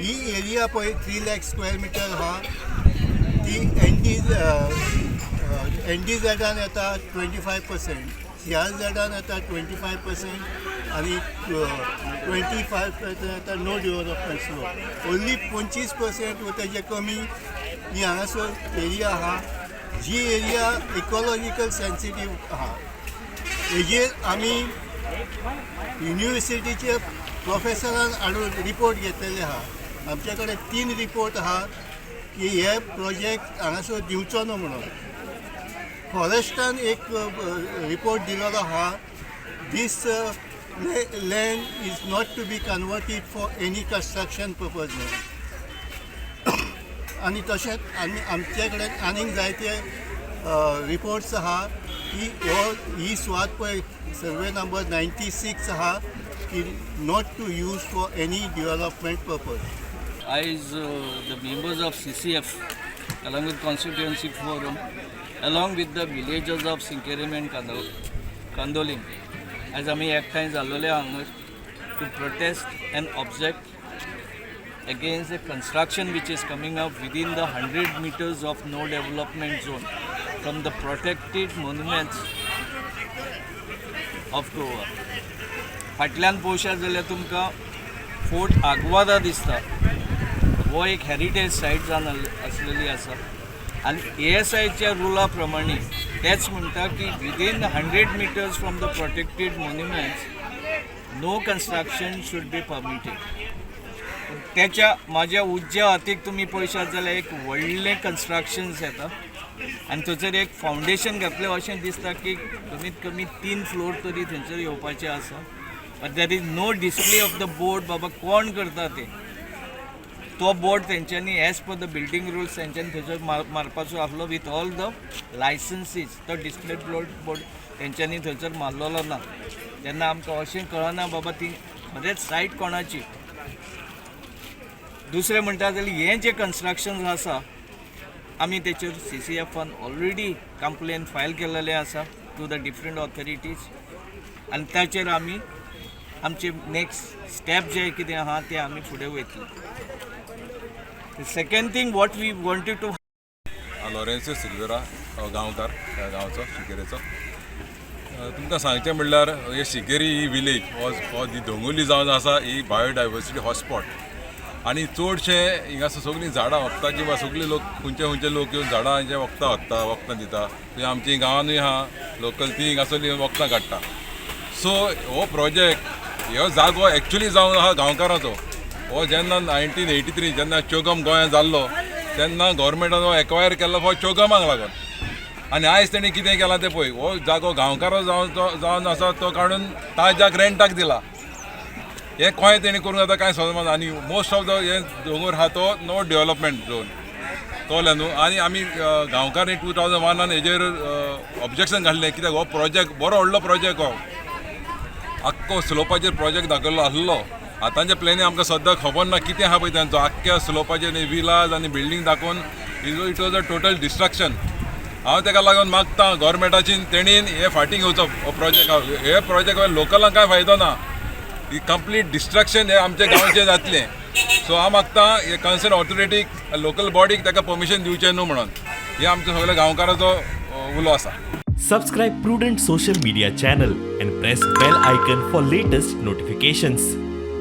ही area पळय 3 lakh square metre हा ती NDZ-आन येता 25%, CRZ-आन येता 25% आणि 25% येता नो डेव्हलपमेंट स्लोप. ओन्ली 25% व तेजे कमी ही हांगासर एरिया आहा जी एरिया इकॉलॉजिकल सेन्सिटीव आहा. हेजेर आमी युनिवर्सिटीचे प्रोफेसरान हाडून रिपोर्ट घेतलेले आहा. आमचे कडेन 3 रिपोर्ट आहा की हे प्रोजेक्ट हांगासर दिवचो न्हू म्हणून. फॉरेस्टान एक रिपोर्ट दिलेलो आहा, this land is not to be converted for any construction purpose म्हणून. आनी तशेंच आमचे कडेन आनीक जायते रिपोर्ट्स आहा की ही स्वात पळय सर्वे नंबर 96 आहा की not to use for any development purpose. As the members of CCF, along with Constituency Forum, along with the villagers of Sinkerim and Kandolim, as आमी एकठांय जाल्लोले हांगा to protest and object against the construction which is coming up within the 100 meters of no development zone from the protected monuments of Goa. फाटल्यान पळोवशात जाल्यार तुमकां fort Aguada दिसता. हो एक heritage सायट जावन आसलेली आसा आनी ASIच्या रुला प्रमाणे तेच म्हणटा की within 100 metres from the protected monuments no construction should be permitted. त्याच्या माझ्या उज्या हातीक तुमी पळयशात जाल्यार एक व्हडलें कन्स्ट्रक्शन्स येता आनी थंयसर एक फावंडेशन घातलें अशें दिसता की कमीत कमी 3 फ्लोर तरी थंयसर येवपाचें आसा. But there is no display of the board बाबा कोण करता ते. तो बोर्ड तेंच्यांनी as per the building rules तेंच्यांनी थंयसर मारपाचो आसलो विथ ऑल द लायसन्सीस. तो डिस्प्ले बोर्ड तेंच्यांनी थंयसर मारलेलो ना. तेन्ना आमकां अशें कळना बाबा ती खरेंच सायट कोणाची. दुसरें म्हणटा जाल्यार हें जें कन्स्ट्रक्शन आसा आमी तेचेर CCFान ऑलरेडी कंप्लेन फायल केलेलें आसा टू द डिफरंट ऑथॉरिटीज आनी ताचेर आमी आमचे नेक्स्ट स्टेप जे कितें आहा ते आमी फुडें वयतले. The second thing what we wanted to Lourenco Silveira Gaonkar ह्या गांवचो शिकेरेचो. तुमकां सांगचें म्हणल्यार हे शिकेरी ही विलेज हो दोंगुल्ली जावन आसा ही बायोडायवर्सिटी हॉटस्पॉट आनी चडशे हिंगासर सगळीं झाडां वखदां किंवा सगळे लोक खंयचे लोक येवन झाडांचे वखदां दिता. थंय आमची गांवांनूय आहा लोकल ती हिंगासरली वखदां काडटा. सो हो प्रोजेक्ट हो जागो एक्चुली जावन आहा गांवकाराचो. हो जेन्ना 1983 जेन्ना चोगम गोंयांत जाल्लो तेन्ना गव्हर्मेंटान हो एक्वायर केल्लो हो चोगमाक लागून. आनी आयज तेणी कितें केलां तें पळय, हो जागो गांवकारो जावन आसा तो काडून ताज्याक रेंटाक दिला. हे खंय तेणी करूंक जाता कांय समज. आनी मोस्ट ऑफ द हे दोंगर आहा तो नो डेव्हलपमेंट झोन तोले न्हू. आनी आमी गांवकारांनी 2001 हेजेर ऑब्जेक्शन घातलें कित्याक हो प्रोजेक्ट बरो व्हडलो प्रोजेक्ट. हो आख्खो स्लोपाचेर प्रोजेक्ट दाखयल्लो आसलो. आतांचे प्लॅनी आमकां सद्दां खबर ना कितें आहा पळय तांचो. आख्ख्या स्लोपाचेर विलाज आनी बिल्डींग दाखोवन it was a total destruction. हांव ताका लागून मागता गव्हर्मेंटाची तेणीन हे फाटीं घेवचो हो प्रोजेक्ट. हे प्रोजेक्ट लोकलांक कांय फायदो ना. ही कंप्लीट डिस्ट्रक्शन हे आमच्या गांवचें जातलें. सो हांव मागता हे कन्सर्न ऑथॉरिटीक लोकल बॉडीक ताका परमिशन दिवचें न्हू म्हणून. हे आमच्या सगळ्या गांवकाराचो उलो आसा. Subscribe Prudent social media channel and press bell icon for latest notifications.